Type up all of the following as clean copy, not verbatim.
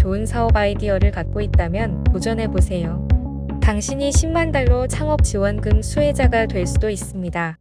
좋은 사업 아이디어를 갖고 있다면 도전해보세요. 당신이 10만 달러 창업 지원금 수혜자가 될 수도 있습니다.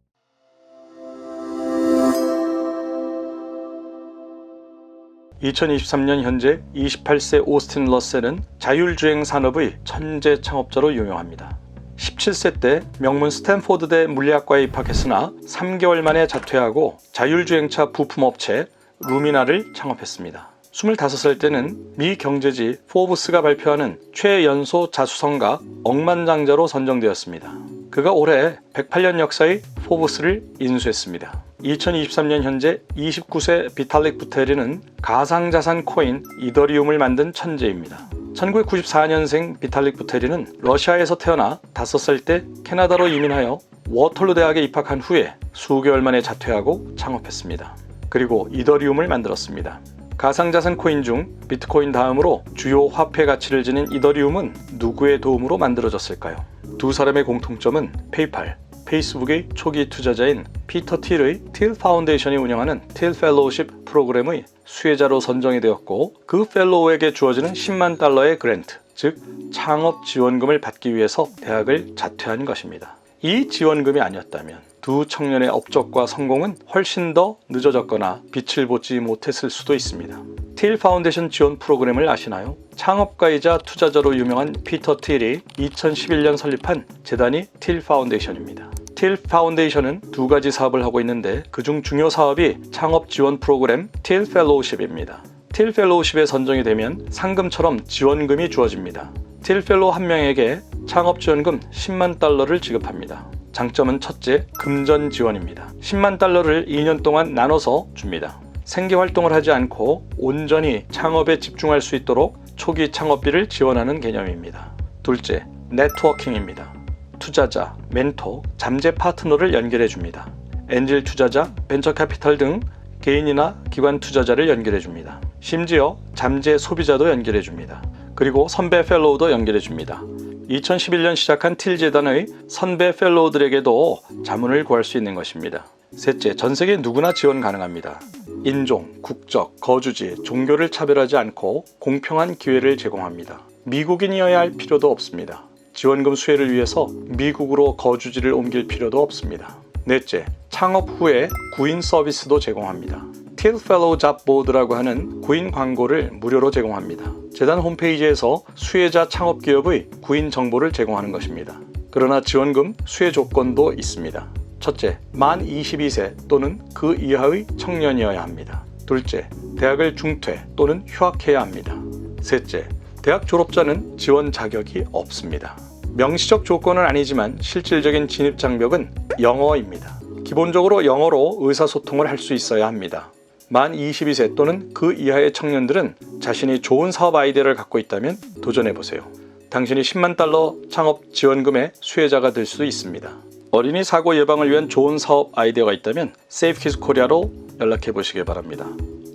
(2023년) 현재 28세 오스틴 러셀은 자율주행 산업의 천재 창업자로 유명합니다. 17세 때 명문 스탠포드대 물리학과에 입학했으나 3개월 만에 자퇴하고 자율주행차 부품업체 루미나를 창업했습니다. 25살 때는 미 경제지 포브스가 발표하는 최연소 자수성가 억만장자로 선정되었습니다. 그가 올해 108년 역사의 포브스를 인수했습니다. 2023년 현재 29세 비탈릭 부테린은 가상자산 코인 이더리움을 만든 천재입니다. 1994년생 비탈릭 부테린은 러시아에서 태어나 5살 때 캐나다로 이민하여 워털루 대학에 입학한 후에 수개월 만에 자퇴하고 창업했습니다. 그리고 이더리움을 만들었습니다. 가상자산 코인 중 비트코인 다음으로 주요 화폐 가치를 지닌 이더리움은 누구의 도움으로 만들어졌을까요? 두 사람의 공통점은 페이팔, 페이스북의 초기 투자자인 피터 틸의 틸 파운데이션이 운영하는 틸 펠로우십 프로그램의 수혜자로 선정이 되었고 그 펠로우에게 주어지는 10만 달러의 그랜트, 즉 창업 지원금을 받기 위해서 대학을 자퇴한 것입니다. 이 지원금이 아니었다면 두 청년의 업적과 성공은 훨씬 더 늦어졌거나 빛을 보지 못했을 수도 있습니다. 틸 파운데이션 지원 프로그램을 아시나요? 창업가이자 투자자로 유명한 피터 틸이 2011년 설립한 재단이 틸 파운데이션입니다. 틸 파운데이션은 두 가지 사업을 하고 있는데 그중 중요 사업이 창업 지원 프로그램 틸 펠로우십입니다. 틸 펠로우십에 선정이 되면 상금처럼 지원금이 주어집니다. 틸 펠로우 한 명에게 창업 지원금 10만 달러를 지급합니다. 장점은 첫째, 금전 지원입니다. 10만 달러를 2년 동안 나눠서 줍니다. 생계 활동을 하지 않고 온전히 창업에 집중할 수 있도록 초기 창업비를 지원하는 개념입니다. 둘째, 네트워킹입니다. 투자자, 멘토, 잠재 파트너를 연결해 줍니다. 엔젤 투자자, 벤처 캐피탈 등 개인이나 기관 투자자를 연결해 줍니다. 심지어 잠재 소비자도 연결해 줍니다. 그리고 선배 펠로우도 연결해 줍니다. 2011년 시작한 틸 재단의 선배 펠로우들에게도 자문을 구할 수 있는 것입니다. 셋째, 전 세계 누구나 지원 가능합니다. 인종, 국적, 거주지, 종교를 차별하지 않고 공평한 기회를 제공합니다. 미국인이어야 할 필요도 없습니다. 지원금 수혜를 위해서 미국으로 거주지를 옮길 필요도 없습니다. 넷째, 창업 후에 구인 서비스도 제공합니다. 틸 펠로우 잡 보드라고 하는 구인 광고를 무료로 제공합니다. 재단 홈페이지에서 수혜자 창업 기업의 구인 정보를 제공하는 것입니다. 그러나 지원금 수혜 조건도 있습니다. 첫째, 만 22세 또는 그 이하의 청년이어야 합니다. 둘째, 대학을 중퇴 또는 휴학해야 합니다. 셋째, 대학 졸업자는 지원 자격이 없습니다. 명시적 조건은 아니지만 실질적인 진입 장벽은 영어입니다. 기본적으로 영어로 의사소통을 할 수 있어야 합니다. 만 22세 또는 그 이하의 청년들은 자신이 좋은 사업 아이디어를 갖고 있다면 도전해보세요. 당신이 10만 달러 창업 지원금의 수혜자가 될 수 있습니다. 어린이 사고 예방을 위한 좋은 사업 아이디어가 있다면 세이프키즈 코리아로 연락해 보시기 바랍니다.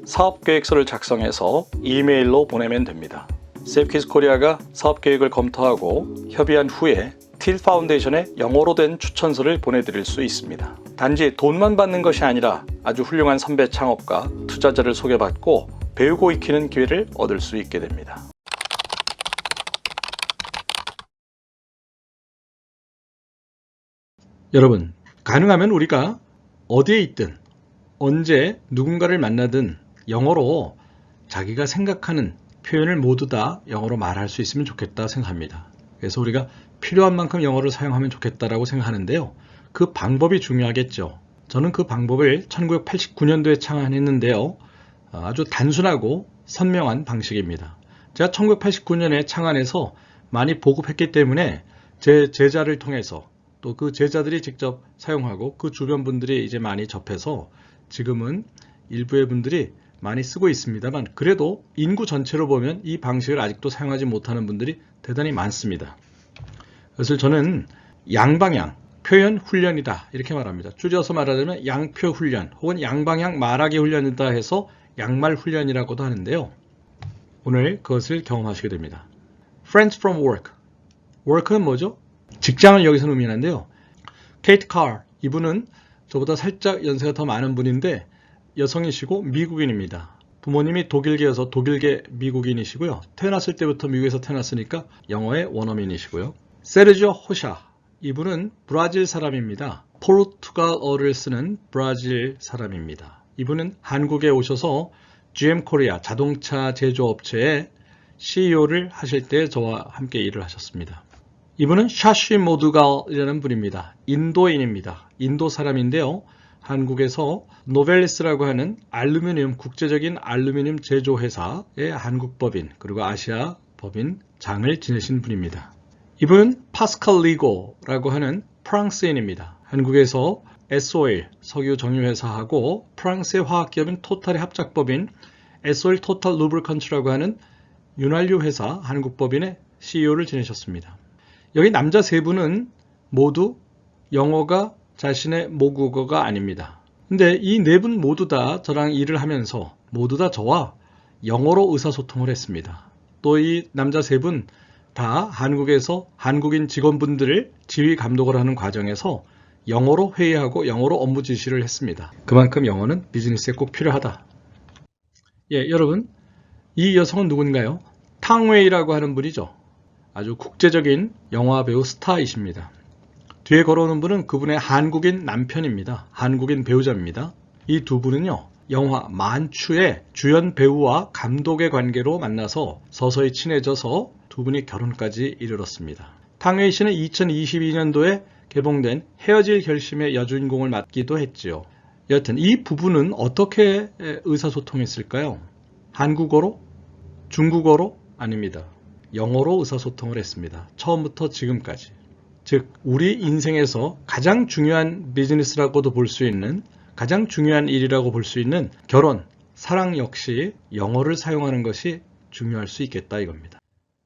사업 계획서를 작성해서 이메일로 보내면 됩니다. 세이프키즈 코리아가 사업 계획을 검토하고 협의한 후에 틸 파운데이션에 영어로 된 추천서를 보내드릴 수 있습니다. 단지 돈만 받는 것이 아니라 아주 훌륭한 선배 창업가, 투자자를 소개받고 배우고 익히는 기회를 얻을 수 있게 됩니다. 여러분, 가능하면 우리가 어디에 있든 언제 누군가를 만나든 영어로 자기가 생각하는 표현을 모두 다 영어로 말할 수 있으면 좋겠다 생각합니다. 그래서 우리가 필요한 만큼 영어를 사용하면 좋겠다라고 생각하는데요. 그 방법이 중요하겠죠. 저는 그 방법을 1989년도에 창안했는데요. 아주 단순하고 선명한 방식입니다. 제가 1989년에 창안해서 많이 보급했기 때문에 제 제자를 통해서 또 그 제자들이 직접 사용하고 그 주변 분들이 이제 많이 접해서 지금은 일부의 분들이 많이 쓰고 있습니다만 그래도 인구 전체로 보면 이 방식을 아직도 사용하지 못하는 분들이 대단히 많습니다. 그래서 저는 양방향 표현 훈련이다 이렇게 말합니다. 줄여서 말하자면 양표 훈련 혹은 양방향 말하기 훈련이다 해서 양말 훈련이라고도 하는데요. 오늘 그것을 경험하시게 됩니다. Friends from work. work는 뭐죠? 직장을 여기서 의미하는데요. 케이트 칼, 이분은 저보다 살짝 연세가 더 많은 분인데 여성이시고 미국인입니다. 부모님이 독일계여서 독일계 미국인이시고요. 태어났을 때부터 미국에서 태어났으니까 영어의 원어민이시고요. 세르지오 호샤, 이분은 브라질 사람입니다. 포르투갈어를 쓰는 브라질 사람입니다. 이분은 한국에 오셔서 GM 코리아 자동차 제조업체의 CEO를 하실 때 저와 함께 일을 하셨습니다. 이분은 샤시 모두갈이라는 분입니다. 인도인입니다. 인도 사람인데요. 한국에서 노벨리스라고 하는 알루미늄, 국제적인 알루미늄 제조회사의 한국 법인 그리고 아시아 법인 장을 지내신 분입니다. 이분은 파스칼 리고라고 하는 프랑스인입니다. 한국에서 S-Oil 석유 정유회사하고 프랑스의 화학기업인 토탈의 합작법인 S-Oil 토탈 루브리컨츠라고 하는 윤활유 회사 한국 법인의 CEO를 지내셨습니다. 여기 남자 세 분은 모두 영어가 자신의 모국어가 아닙니다. 근데 이 네 분 모두 다 저랑 일을 하면서 모두 다 저와 영어로 의사소통을 했습니다. 또 이 남자 세 분 다 한국에서 한국인 직원분들을 지휘 감독을 하는 과정에서 영어로 회의하고 영어로 업무 지시를 했습니다. 그만큼 영어는 비즈니스에 꼭 필요하다. 예, 여러분, 이 여성은 누군가요? 탕웨이라고 하는 분이죠. 아주 국제적인 영화 배우 스타이십니다. 뒤에 걸어오는 분은 그분의 한국인 남편입니다. 한국인 배우자입니다. 이 두 분은요, 영화 만추의 주연 배우와 감독의 관계로 만나서 서서히 친해져서 두 분이 결혼까지 이르렀습니다. 탕웨이 씨는 2022년도에 개봉된 헤어질 결심의 여주인공을 맡기도 했지요. 여튼 이 부부는 어떻게 의사소통했을까요? 한국어로? 중국어로? 아닙니다. 영어로 의사소통을 했습니다. 처음부터 지금까지. 즉 우리 인생에서 가장 중요한 비즈니스라고도 볼 수 있는 가장 중요한 일이라고 볼 수 있는 결혼, 사랑 역시 영어를 사용하는 것이 중요할 수 있겠다 이겁니다.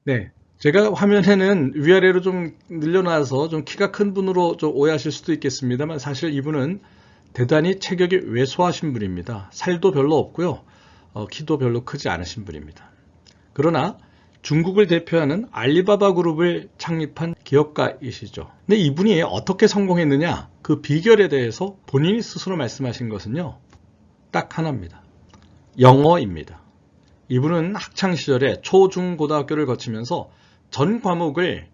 네, 제가 화면에는 위아래로 좀 늘려놔서 좀 키가 큰 분으로 좀 오해하실 수도 있겠습니다만 사실 이분은 대단히 체격이 왜소하신 분입니다. 살도 별로 없고요. 키도 별로 크지 않으신 분입니다. 그러나 중국을 대표하는 알리바바 그룹을 창립한 기업가이시죠. 근데 이분이 어떻게 성공했느냐? 그 비결에 대해서 본인이 스스로 말씀하신 것은요. 딱 하나입니다. 영어입니다. 이분은 학창시절에 초, 중, 고등학교를 거치면서 전 과목을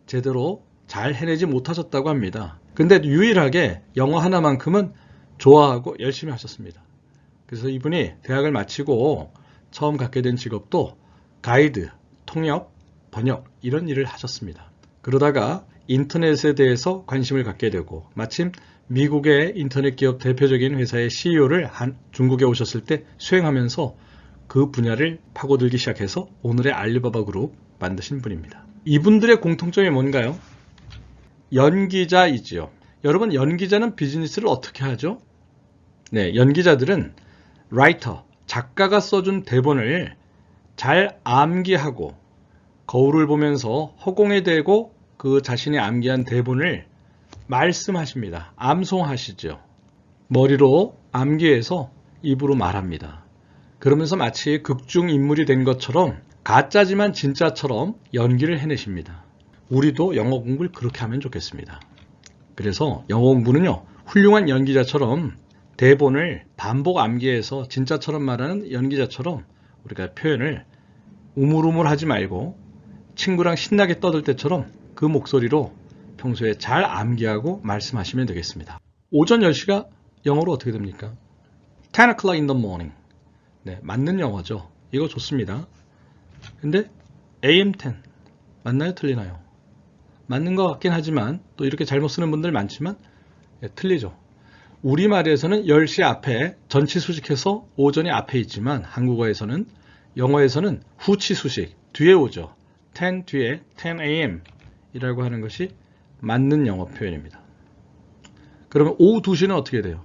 제대로 잘 해내지 못하셨다고 합니다. 근데 유일하게 영어 하나만큼은 좋아하고 열심히 하셨습니다. 그래서 이분이 대학을 마치고 처음 갖게 된 직업도 가이드, 통역, 번역 이런 일을 하셨습니다. 그러다가 인터넷에 대해서 관심을 갖게 되고 마침 미국의 인터넷 기업 대표적인 회사의 CEO를 중국에 오셨을 때 수행하면서 그 분야를 파고들기 시작해서 오늘의 알리바바 그룹 만드신 분입니다. 이분들의 공통점이 뭔가요? 연기자이지요. 여러분, 연기자는 비즈니스를 어떻게 하죠? 네, 연기자들은 라이터, 작가가 써준 대본을 잘 암기하고 거울을 보면서 허공에 대고 그 자신이 암기한 대본을 말씀하십니다. 암송하시죠. 머리로 암기해서 입으로 말합니다. 그러면서 마치 극중 인물이 된 것처럼 가짜지만 진짜처럼 연기를 해내십니다. 우리도 영어 공부를 그렇게 하면 좋겠습니다. 그래서 영어 공부는요, 훌륭한 연기자처럼 대본을 반복 암기해서 진짜처럼 말하는 연기자처럼 우리가 표현을 우물우물하지 말고 친구랑 신나게 떠들 때처럼 그 목소리로 평소에 잘 암기하고 말씀하시면 되겠습니다. 오전 10시가 영어로 어떻게 됩니까? 10 o'clock in the morning. 네, 맞는 영어죠. 이거 좋습니다. 근데 AM 10 맞나요? 틀리나요? 맞는 것 같긴 하지만 또 이렇게 잘못 쓰는 분들 많지만 틀리죠. 우리말에서는 10시 앞에 전치 수식해서 오전이 앞에 있지만 한국어에서는 영어에서는 후치 수식 뒤에 오죠. 10 뒤에 10 AM 이라고 하는 것이 맞는 영어 표현입니다. 그러면 오후 2시는 어떻게 돼요?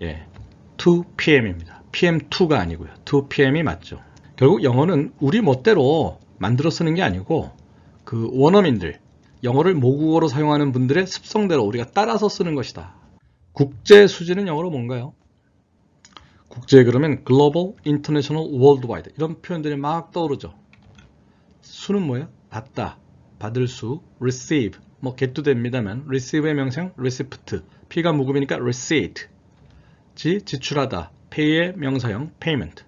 예, 2 PM입니다. PM2가 아니고요. 2 PM이 맞죠. 결국 영어는 우리 멋대로 만들어 쓰는 게 아니고 그 원어민들, 영어를 모국어로 사용하는 분들의 습성대로 우리가 따라서 쓰는 것이다. 국제 수지는 영어로 뭔가요? 국제 그러면 global, international, worldwide 이런 표현들이 막 떠오르죠. 수는 뭐예요? 받다, 받을 수, receive, 뭐 get도 됩니다만 receive의 명상 receipt, P가 묵음이니까 receipt, 지출하다, pay의 명사형 payment.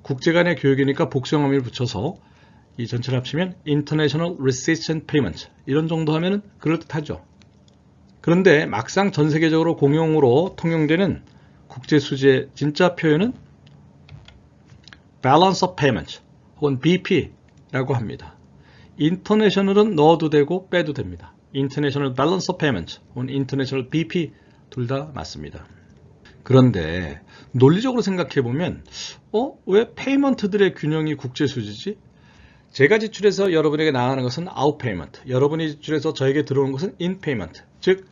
국제 간의 교육이니까 복수형 어미를 붙여서 이 전체를 합치면 international receipts and payments 이런 정도 하면은 그럴듯하죠. 그런데 막상 전 세계적으로 공용으로 통용되는 국제 수지의 진짜 표현은 balance of payments 혹은 BP라고 합니다. international은 넣어도 되고 빼도 됩니다. international balance of payments 혹은 international BP 둘 다 맞습니다. 그런데 논리적으로 생각해 보면 왜 페이먼트들의 균형이 국제 수지지? 제가 지출해서 여러분에게 나가는 것은 out payment, 여러분이 지출해서 저에게 들어오는 것은 in payment, 즉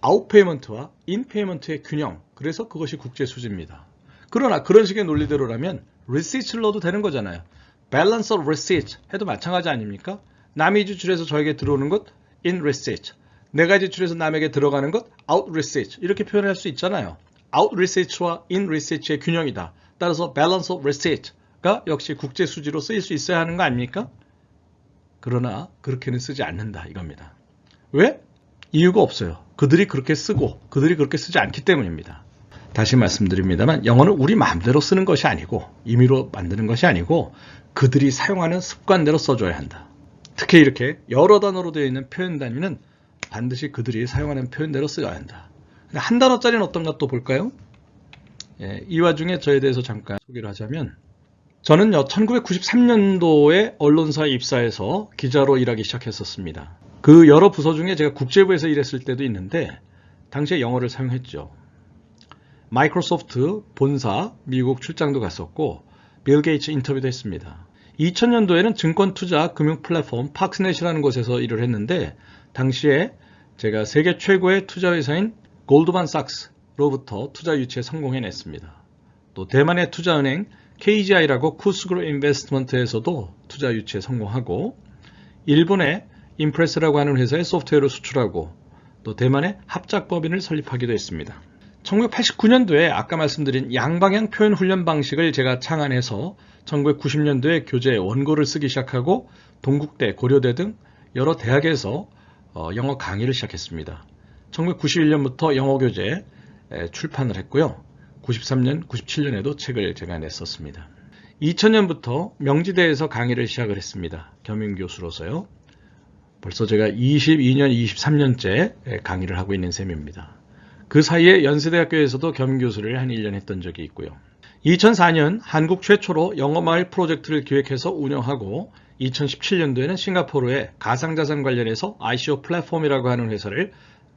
out payment와 in payment의 균형, 그래서 그것이 국제 수지입니다. 그러나 그런 식의 논리대로라면 receipts를 넣어도 되는 거잖아요. balance of receipts 해도 마찬가지 아닙니까? 남이 지출해서 저에게 들어오는 것 in receipts, 내가 지출해서 남에게 들어가는 것 out receipts 이렇게 표현할 수 있잖아요. out receipts와 in receipts의 균형이다. 따라서 balance of receipts가 역시 국제 수지로 쓰일 수 있어야 하는 거 아닙니까? 그러나 그렇게는 쓰지 않는다 이겁니다. 왜? 이유가 없어요. 그들이 그렇게 쓰고 그들이 그렇게 쓰지 않기 때문입니다. 다시 말씀드립니다만 영어는 우리 마음대로 쓰는 것이 아니고 임의로 만드는 것이 아니고 그들이 사용하는 습관대로 써줘야 한다. 특히 이렇게 여러 단어로 되어 있는 표현 단위는 반드시 그들이 사용하는 표현대로 써야 한다. 한 단어짜리는 어떤가 또 볼까요? 이 와중에 저에 대해서 잠깐 소개를 하자면 저는요 1993년도에 언론사에 입사해서 기자로 일하기 시작했었습니다. 그 여러 부서 중에 제가 국제부에서 일했을 때도 있는데 당시에 영어를 사용했죠. 마이크로소프트 본사 미국 출장도 갔었고 빌 게이츠 인터뷰도 했습니다. 2000년도에는 증권 투자 금융 플랫폼 팍스넷이라는 곳에서 일을 했는데 당시에 제가 세계 최고의 투자 회사인 골드만삭스로부터 투자 유치에 성공해냈습니다. 또 대만의 투자은행 KGI라고 쿠스그룹 인베스트먼트에서도 투자 유치에 성공하고 일본의 임프레스라고 하는 회사에 소프트웨어를 수출하고 또 대만의 합작법인을 설립하기도 했습니다. 1989년도에 아까 말씀드린 양방향 표현 훈련 방식을 제가 창안해서 1990년도에 교재 원고를 쓰기 시작하고 동국대, 고려대 등 여러 대학에서 영어 강의를 시작했습니다. 1991년부터 영어 교재 출판을 했고요. 93년, 97년에도 책을 제가 냈었습니다. 2000년부터 명지대에서 강의를 시작을 했습니다. 겸임교수로서요. 벌써 제가 22년, 23년째 강의를 하고 있는 셈입니다. 그 사이에 연세대학교에서도 겸임교수를 한 1년 했던 적이 있고요. 2004년 한국 최초로 영어마을 프로젝트를 기획해서 운영하고 2017년도에는 싱가포르에 가상자산 관련해서 ICO 플랫폼이라고 하는 회사를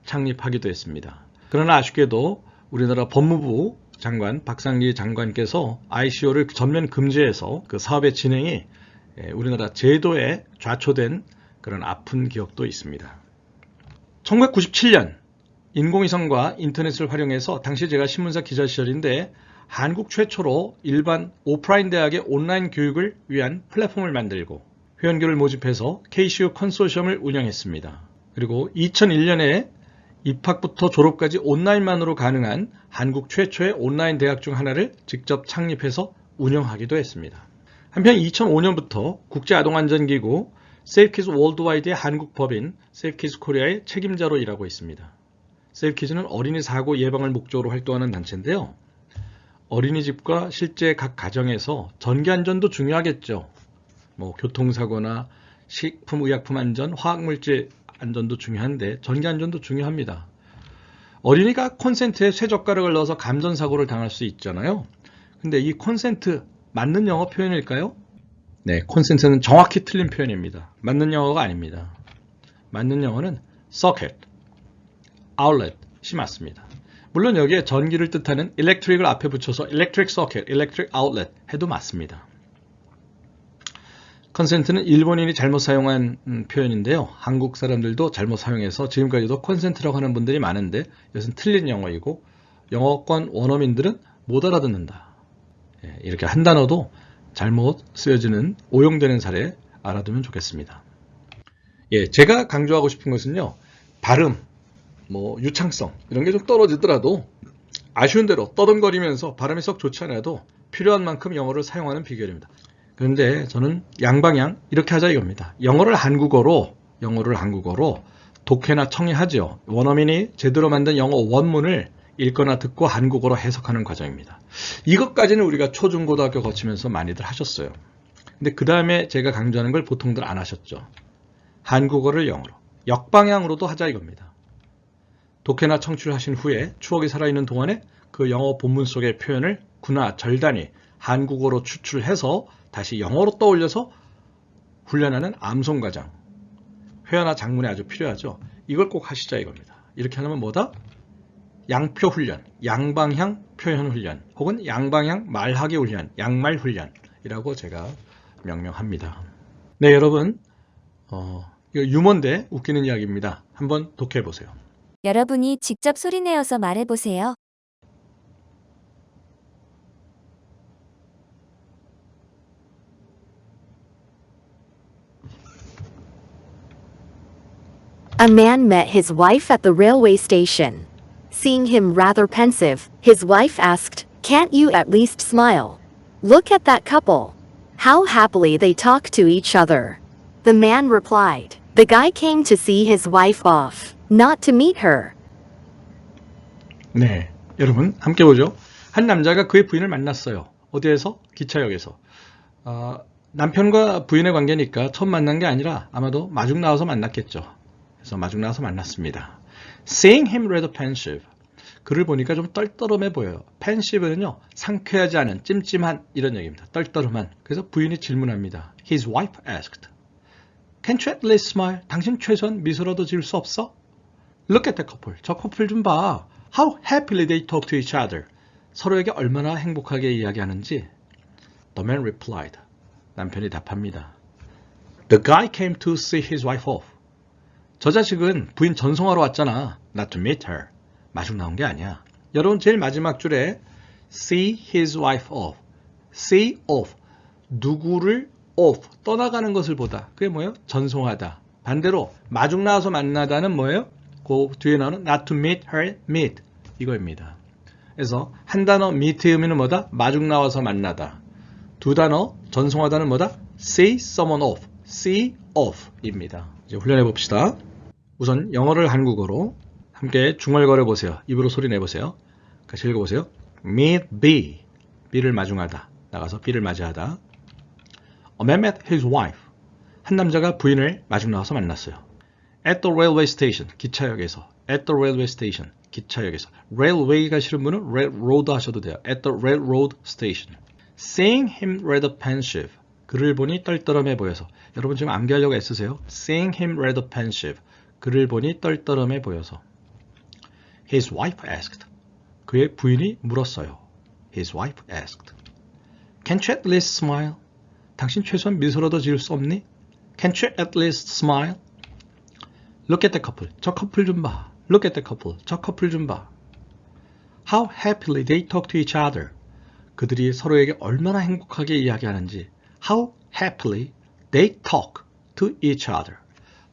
창립하기도 했습니다. 그러나 아쉽게도 우리나라 법무부 장관 박상기 장관께서 ICO를 전면 금지해서 그 사업의 진행이 우리나라 제도에 좌초된 그런 아픈 기억도 있습니다. 1997년 인공위성과 인터넷을 활용해서 당시 제가 신문사 기자 시절인데 한국 최초로 일반 오프라인 대학의 온라인 교육을 위한 플랫폼을 만들고 회원교를 모집해서 KCU 컨소시엄을 운영했습니다. 그리고 2001년에 입학부터 졸업까지 온라인만으로 가능한 한국 최초의 온라인 대학 중 하나를 직접 창립해서 운영하기도 했습니다. 한편 2005년부터 국제아동안전기구 세이프키즈 월드와이드의 한국 법인 세이프키즈 코리아의 책임자로 일하고 있습니다. 세이프키즈는 어린이 사고 예방을 목적으로 활동하는 단체인데요. 어린이집과 실제 각 가정에서 전기안전도 중요하겠죠. 교통사고나 식품의약품 안전, 화학물질 안전도 중요한데 전기안전도 중요합니다. 어린이가 콘센트에 쇠젓가락을 넣어서 감전사고를 당할 수 있잖아요. 근데 이 콘센트 맞는 영어 표현일까요? 네, 콘센트는 정확히 틀린 표현입니다. 맞는 영어가 아닙니다. 맞는 영어는 socket, outlet이 맞습니다. 물론 여기에 전기를 뜻하는 electric을 앞에 붙여서 electric socket, electric outlet 해도 맞습니다. 컨센트는 일본인이 잘못 사용한 표현인데요. 한국 사람들도 잘못 사용해서 지금까지도 콘센트라고 하는 분들이 많은데 이것은 틀린 영어이고 영어권 원어민들은 못 알아듣는다. 이렇게 한 단어도 잘못 쓰여지는 오용되는 사례 알아두면 좋겠습니다. 제가 강조하고 싶은 것은요. 발음, 유창성 이런 게 좀 떨어지더라도 아쉬운 대로 떠듬거리면서 발음이 썩 좋지 않아도 필요한 만큼 영어를 사용하는 비결입니다. 그런데 저는 양방향 이렇게 하자 이겁니다. 영어를 한국어로 독해나 청해하죠. 원어민이 제대로 만든 영어 원문을 읽거나 듣고 한국어로 해석하는 과정입니다. 이것까지는 우리가 초중고등학교 거치면서 많이들 하셨어요. 근데 그 다음에 제가 강조하는 걸 보통들 안 하셨죠. 한국어를 영어로, 역방향으로도 하자 이겁니다. 독해나 청취하신 후에 추억이 살아있는 동안에 그 영어 본문 속의 표현을 구나 절단위 한국어로 추출해서 다시 영어로 떠올려서 훈련하는 암송과정. 회화나 작문에 아주 필요하죠. 이걸 꼭 하시자 이겁니다. 이렇게 하면 뭐다? 양표 훈련, 양방향 표현 훈련, 혹은 양방향 말하기 훈련, 양말 훈련이라고 제가 명명합니다. 네, 여러분, 이거 유머인데 웃기는 이야기입니다. 한번 독해해 보세요. 여러분이 직접 소리내어서 말해보세요. A man met his wife at the railway station. Seeing him rather pensive, his wife asked, "Can't you at least smile? Look at that couple. How happily they talk to each other." The man replied, "The guy came to see his wife off, not to meet her." 네, 여러분 함께 보죠. 한 남자가 그의 부인을 만났어요. 어디에서? 기차역에서. 남편과 부인의 관계니까 처음 만난 게 아니라 아마도 마중 나와서 만났겠죠. 그래서 마중 나와서 만났습니다. Seeing him rather pensive. 그를 보니까 좀 떨떠름해 보여요. pensive는요, 상쾌하지 않은, 찜찜한 이런 얘기입니다. 떨떠름한. 그래서 부인이 질문합니다. His wife asked, "Can't you at least smile? 당신 최소한 미소라도 지을 수 없어?" Look at the couple. 저 커플 좀 봐. How happily they talk to each other. 서로에게 얼마나 행복하게 이야기하는지. The man replied. 남편이 답합니다. The guy came to see his wife off. 저 자식은 부인 전송하러 왔잖아. Not to meet her. 마중 나온 게 아니야. 여러분 제일 마지막 줄에 see his wife off. see off. 누구를 off. 떠나가는 것을 보다. 그게 뭐예요? 전송하다. 반대로 마중 나와서 만나다는 뭐예요? 그 뒤에 나오는 not to meet her, meet. 이거입니다. 그래서 한 단어 meet의 의미는 뭐다? 마중 나와서 만나다. 두 단어 전송하다는 뭐다? see someone off. see off 입니다. 이제 훈련해 봅시다. 우선 영어를 한국어로 함께 중얼거려 보세요. 입으로 소리 내보세요. 같이 읽어보세요. meet B. B를 마중하다. 나가서 B를 맞이하다. A man met his wife. 한 남자가 부인을 마중 나와서 만났어요. At the railway station. 기차역에서. At the railway station. 기차역에서. railway 가시는 분은 railroad 하셔도 돼요. At the railroad station. Seeing him rather pensive. 그를 보니 떨떠름해 보여서. 여러분 지금 암기하려고 애쓰세요. Seeing him rather pensive. 그를 보니 떨떠름해 보여서. His wife asked. 그의 부인이 물었어요. His wife asked. Can't you at least smile? 당신 최소한 미소라도 지을 수 없니? Can't you at least smile? Look at the couple. 저 커플 좀 봐. Look at the couple. 저 커플 좀 봐. How happily they talk to each other. 그들이 서로에게 얼마나 행복하게 이야기하는지. How happily they talk to each other.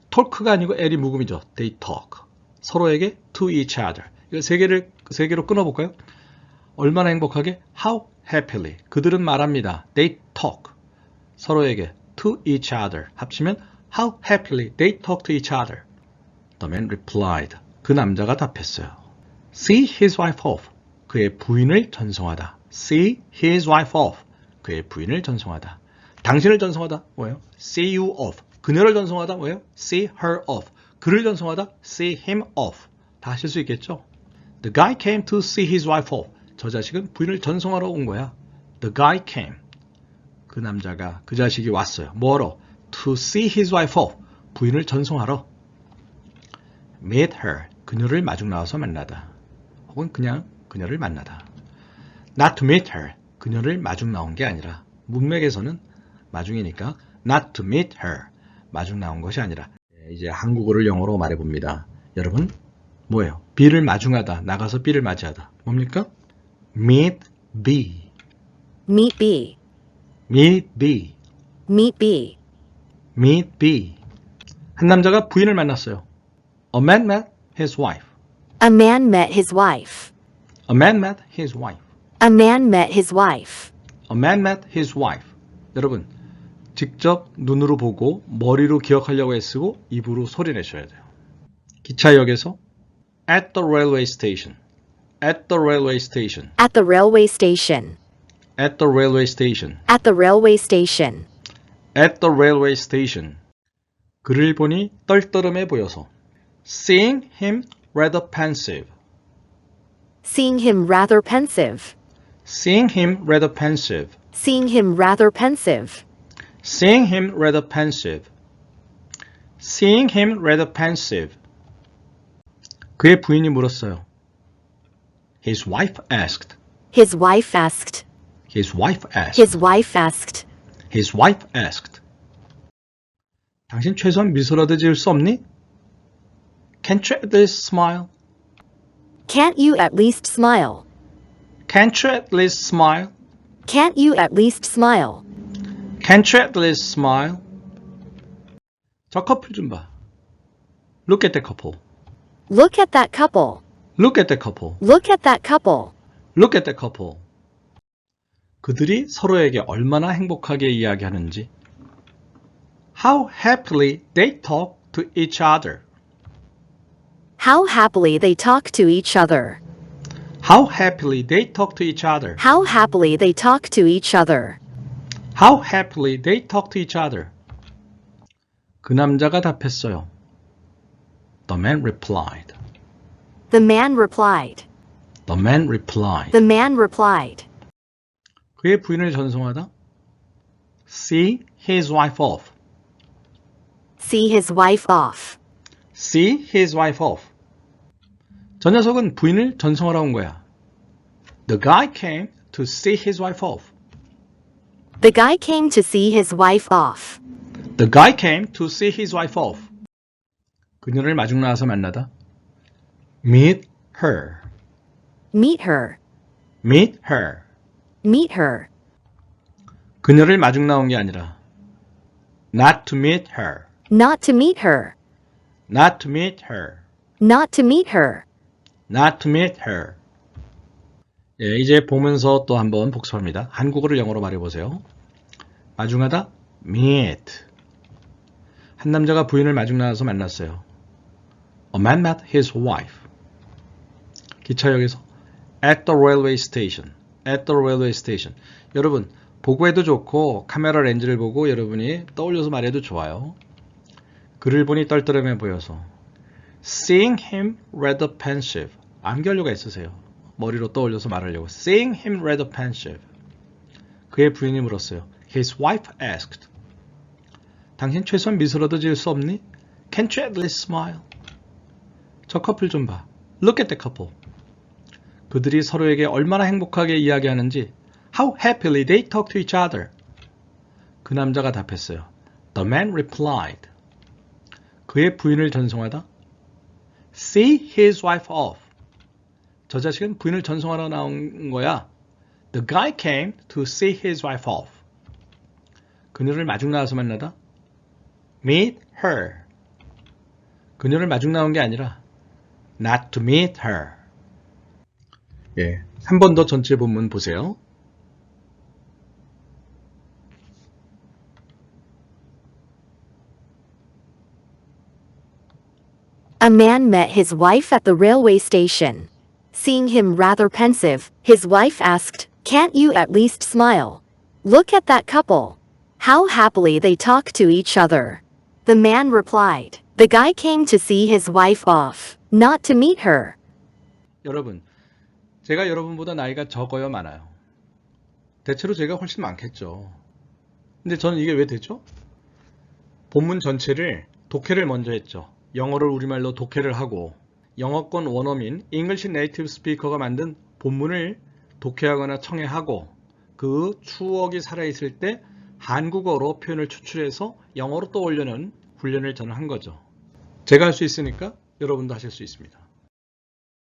talk가 아니고 L이 묵음이죠. They talk. 서로에게 to each other. 이거 세 개로 끊어볼까요? 얼마나 행복하게? How happily. 그들은 말합니다. They talk. 서로에게 to each other. 합치면 How happily they talk to each other. The man replied. 그 남자가 답했어요. See his wife off. 그의 부인을 전송하다. See his wife off. 그의 부인을 전송하다. 당신을 전송하다. 뭐예요? See you off. 그녀를 전송하다. 뭐예요? See her off. 그를 전송하다. See him off. 다 하실 수 있겠죠? The guy came to see his wife off. 저 자식은 부인을 전송하러 온 거야. The guy came. 그 남자가, 그 자식이 왔어요. 뭐하러? To see his wife off. 부인을 전송하러. Meet her. 그녀를 마중 나와서 만나다. 혹은 그냥 그녀를 만나다. Not to meet her. 그녀를 마중 나온 게 아니라 문맥에서는 마중이니까 not to meet her. 마중 나온 것이 아니라 이제 한국어를 영어로 말해봅니다. 여러분 뭐예요? B를 마중하다. 나가서 B를 맞이하다. 뭡니까? Meet B. Meet B. Meet B. Meet B. Meet B. 한 남자가 부인을 만났어요. A man met his wife. A man met his wife. A man met his wife. A man met his wife. A man met his wife. 여러분 직접 눈으로 보고 머리로 기억하려고 애쓰고 입으로 소리 내셔야 돼요. 기차역에서 at the railway station. At the railway station. At the railway station. At the railway station. At the railway station. At the railway station. 그를 보니 떨떠름해 보여서. Seeing him rather pensive. Seeing him rather pensive. Seeing him rather pensive. Seeing him rather pensive. Seeing him rather pensive. Seeing him rather pensive. 그의 부인이 물었어요. His wife asked. His wife asked. His wife asked. His wife asked. His wife asked. 당신 최소한 미소라도 지을 수 없니? Can't you at least smile? Can't you at least smile? Can't you at least smile? Can't you at least smile? Can't you at least smile? 저 커플 좀 봐. Look at the couple. Look at that couple. Look at the couple. Look at that couple. Look at the couple. 그들이 서로에게 얼마나 행복하게 이야기하는지. How happily they talk to each other. How happily they talk to each other. How happily they talk to each other. How happily they talk to each other. How happily they talk to each other. 그 남자가 답했어요. The man replied. The man replied. The man replied. The man replied. 그의 부인을 전송하다. See his wife off. See his wife off. See his wife off. 저 녀석은 부인을 전송하러 온 거야. The guy came to see his wife off. The guy came to see his wife off. The guy came to see his wife off. 그녀를 마중 나와서 만나다. Meet her. Meet her. Meet her. Meet her. 그녀를 마중 나온 게 아니라 not to meet her. Not to meet her. Not to meet her. Not to meet her. Not to meet her. 예, 이제 보면서 또 한번 복습합니다. 한국어를 영어로 말해보세요. 마중하다, meet. 한 남자가 부인을 마중 나와서 만났어요. A man met his wife. 기차역에서 at the railway station. At the railway station. 여러분, 보고 해도 좋고 카메라 렌즈를 보고 여러분이 떠올려서 말해도 좋아요. 그를 보니 떨떠름해 보여서 Seeing him rather pensive. 암기하려고 애쓰세요. 머리로 떠올려서 말하려고. Seeing him rather pensive. 그의 부인이 물었어요. His wife asked. 당신 최소한 미소라도 지을 수 없니? Can't you at least smile? 저 커플 좀 봐. Look at the couple. 그들이 서로에게 얼마나 행복하게 이야기하는지 How happily they talk to each other. 그 남자가 답했어요. The man replied. 그의 부인을 전송하다. See his wife off. 저 자식은 부인을 전송하러 나온 거야. The guy came to see his wife off. 그녀를 마중 나와서 만나다. Meet her. 그녀를 마중 나온 게 아니라 not to meet her. 예, 한 번 더 전체 본문 보세요. A man met his wife at the railway station. Seeing him rather pensive, his wife asked, "Can't you at least smile? Look at that couple. How happily they talk to each other." The man replied. The guy came to see his wife off, not to meet her. 여러분, 제가 여러분보다 나이가 적어요, 많아요? 대체로 제가 훨씬 많겠죠. 근데 저는 이게 왜 되죠? 본문 전체를 독해를 먼저 했죠. 영어를 우리말로 독해를 하고 영어권 원어민 English Native Speaker가 만든 본문을 독해하거나 청해하고 그 추억이 살아있을 때 한국어로 표현을 추출해서 영어로 떠올려는 훈련을 저는 한 거죠. 제가 할 수 있으니까 여러분도 하실 수 있습니다.